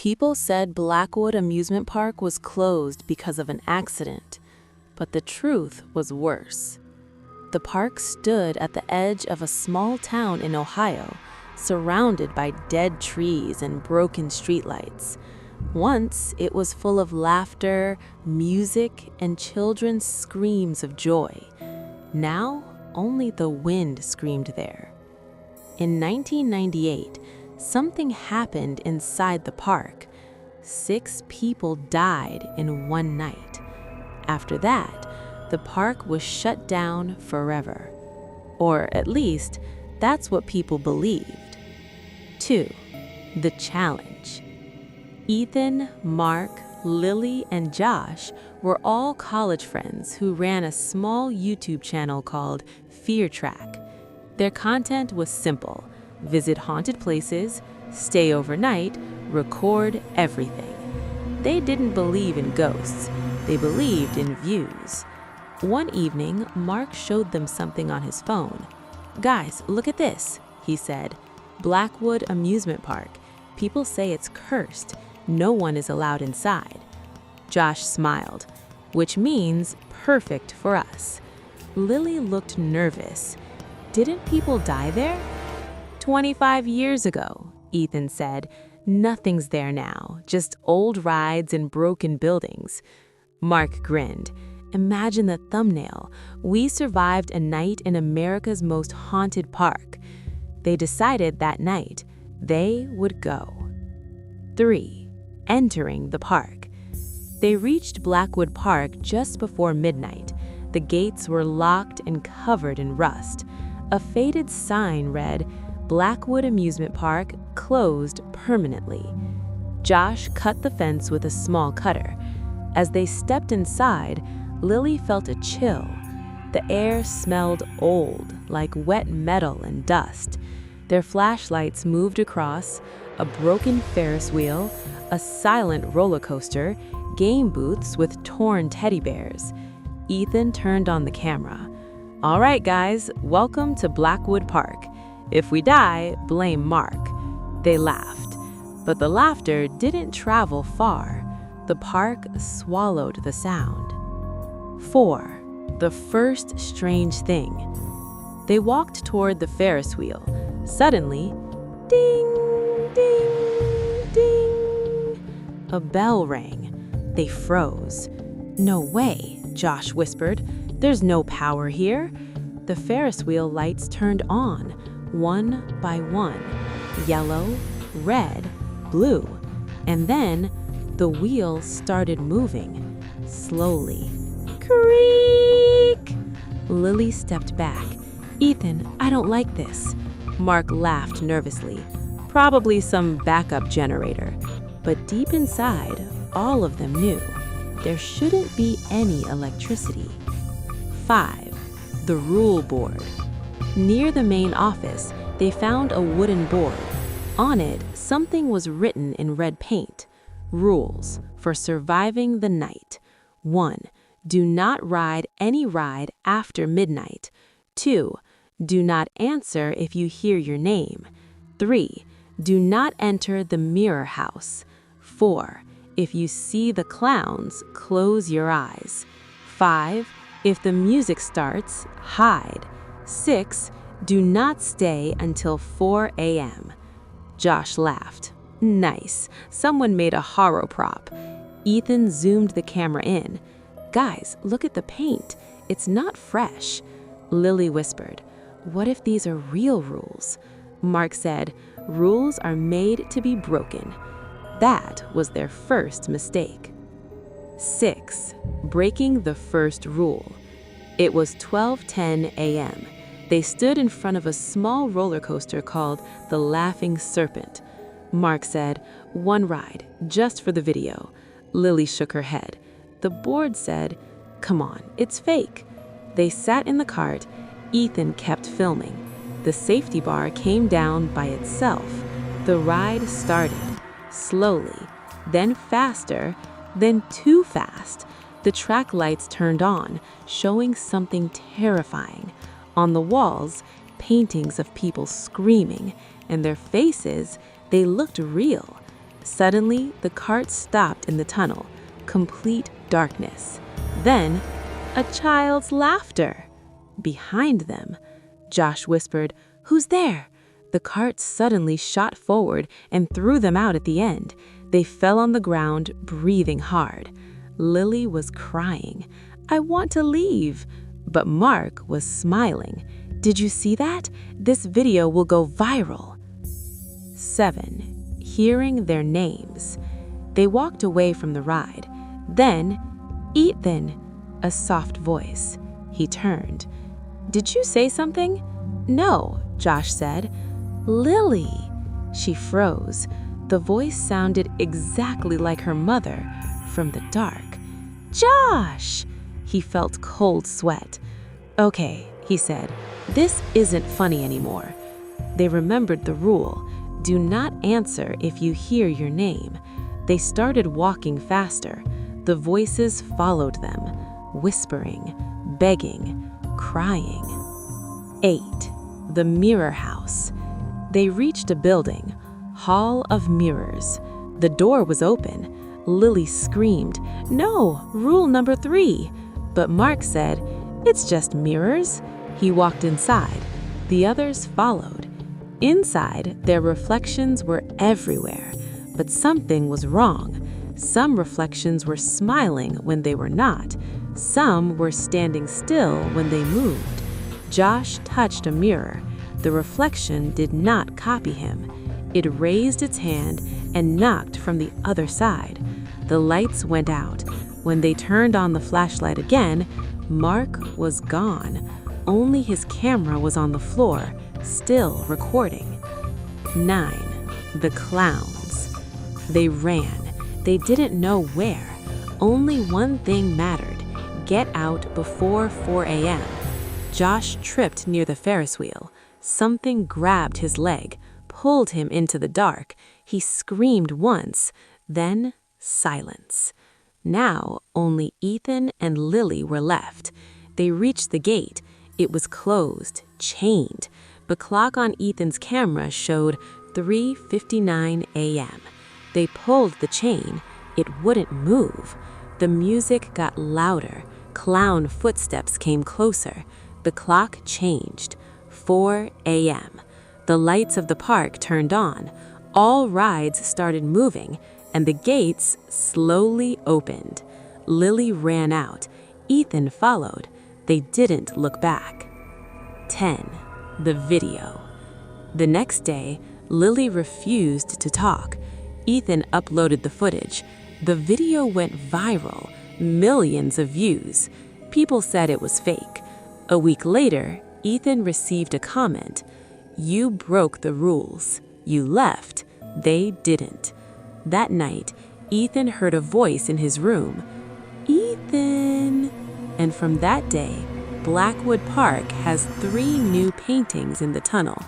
People said Blackwood Amusement Park was closed because of an accident, but the truth was worse. The park stood at the edge of a small town in Ohio, surrounded by dead trees and broken streetlights. Once, it was full of laughter, music, and children's screams of joy. Now, only the wind screamed there. In 1998, something happened inside the park. 6 people died in one night. After that, the park was shut down forever. Or at least, that's what people believed. 2. The challenge. Ethan, Mark, Lily, and Josh were all college friends who ran a small YouTube channel called Fear Track. Their content was simple: visit haunted places, stay overnight, record everything. They didn't believe in ghosts. They believed in views. One evening, Mark showed them something on his phone. "Guys, look at this," he said. "Blackwood Amusement Park. People say it's cursed. No one is allowed inside." Josh smiled, which means perfect for us. Lily looked nervous. "Didn't people die there?" 25 years ago, Ethan said. "Nothing's there now, just old rides and broken buildings." Mark grinned. "Imagine the thumbnail. We survived a night in America's most haunted park." They decided that night they would go. 3. Entering the park. They reached Blackwood Park just before midnight. The gates were locked and covered in rust. A faded sign read, "Blackwood Amusement Park closed permanently." Josh cut the fence with a small cutter. As they stepped inside, Lily felt a chill. The air smelled old, like wet metal and dust. Their flashlights moved across a broken Ferris wheel, a silent roller coaster, game booths with torn teddy bears. Ethan turned on the camera. "All right, guys, welcome to Blackwood Park. If we die, blame Mark." They laughed, but the laughter didn't travel far. The park swallowed the sound. 4. The first strange thing. They walked toward the Ferris wheel. Suddenly, ding, ding, ding. A bell rang. They froze. "No way," Josh whispered. "There's no power here." The Ferris wheel lights turned on, one by one. Yellow, red, blue. And then the wheel started moving, slowly. Creak! Lily stepped back. "Ethan, I don't like this." Mark laughed nervously. "Probably some backup generator." But deep inside, all of them knew there shouldn't be any electricity. 5. The rule board. Near the main office, they found a wooden board. On it, something was written in red paint. Rules for surviving the night. 1. Do not ride any ride after midnight. 2. Do not answer if you hear your name. 3. Do not enter the mirror house. 4. If you see the clowns, close your eyes. 5. If the music starts, hide. 6. Do not stay until 4 a.m. Josh laughed. "Nice. Someone made a horror prop." Ethan zoomed the camera in. "Guys, look at the paint. It's not fresh." Lily whispered, "What if these are real rules?" Mark said, "Rules are made to be broken." That was their first mistake. 6. Breaking the first rule. It was 12:10 a.m. They stood in front of a small roller coaster called the Laughing Serpent. Mark said, "One ride, just for the video." Lily shook her head. The board said, "Come on, it's fake." They sat in the cart. Ethan kept filming. The safety bar came down by itself. The ride started, slowly, then faster, then too fast. The track lights turned on, showing something terrifying. On the walls, paintings of people screaming, and their faces, they looked real. Suddenly, the cart stopped in the tunnel, complete darkness. Then, a child's laughter. Behind them, Josh whispered, "Who's there?" The cart suddenly shot forward and threw them out at the end. They fell on the ground, breathing hard. Lily was crying. "I want to leave." But Mark was smiling. "Did you see that? This video will go viral." 7. Hearing their names. They walked away from the ride. Then, "Ethan," a soft voice. He turned. "Did you say something?" "No," Josh said. "Lily." She froze. The voice sounded exactly like her mother from the dark. "Josh!" He felt cold sweat. "Okay," he said. "This isn't funny anymore." They remembered the rule. Do not answer if you hear your name. They started walking faster. The voices followed them, whispering, begging, crying. 8. The Mirror House. They reached a building, Hall of Mirrors. The door was open. Lily screamed, "No, rule number 3." But Mark said, "It's just mirrors." He walked inside. The others followed. Inside, their reflections were everywhere, but something was wrong. Some reflections were smiling when they were not. Some were standing still when they moved. Josh touched a mirror. The reflection did not copy him. It raised its hand and knocked from the other side. The lights went out. When they turned on the flashlight again, Mark was gone. Only his camera was on the floor, still recording. 9. The Clowns. They ran. They didn't know where. Only one thing mattered: get out before 4 a.m. Josh tripped near the Ferris wheel. Something grabbed his leg, pulled him into the dark. He screamed once, then silence. Now only Ethan and Lily were left. They reached the gate. It was closed, chained. The clock on Ethan's camera showed 3:59 a.m. They pulled the chain. It wouldn't move. The music got louder. Clown footsteps came closer. The clock changed. 4 a.m. The lights of the park turned on. All rides started moving, and the gates slowly opened. Lily ran out. Ethan followed. They didn't look back. 10. The video. The next day, Lily refused to talk. Ethan uploaded the footage. The video went viral, millions of views. People said it was fake. A week later, Ethan received a comment. "You broke the rules. You left. They didn't." That night, Ethan heard a voice in his room. "Ethan!" And from that day, Blackwood Park has 3 new paintings in the tunnel.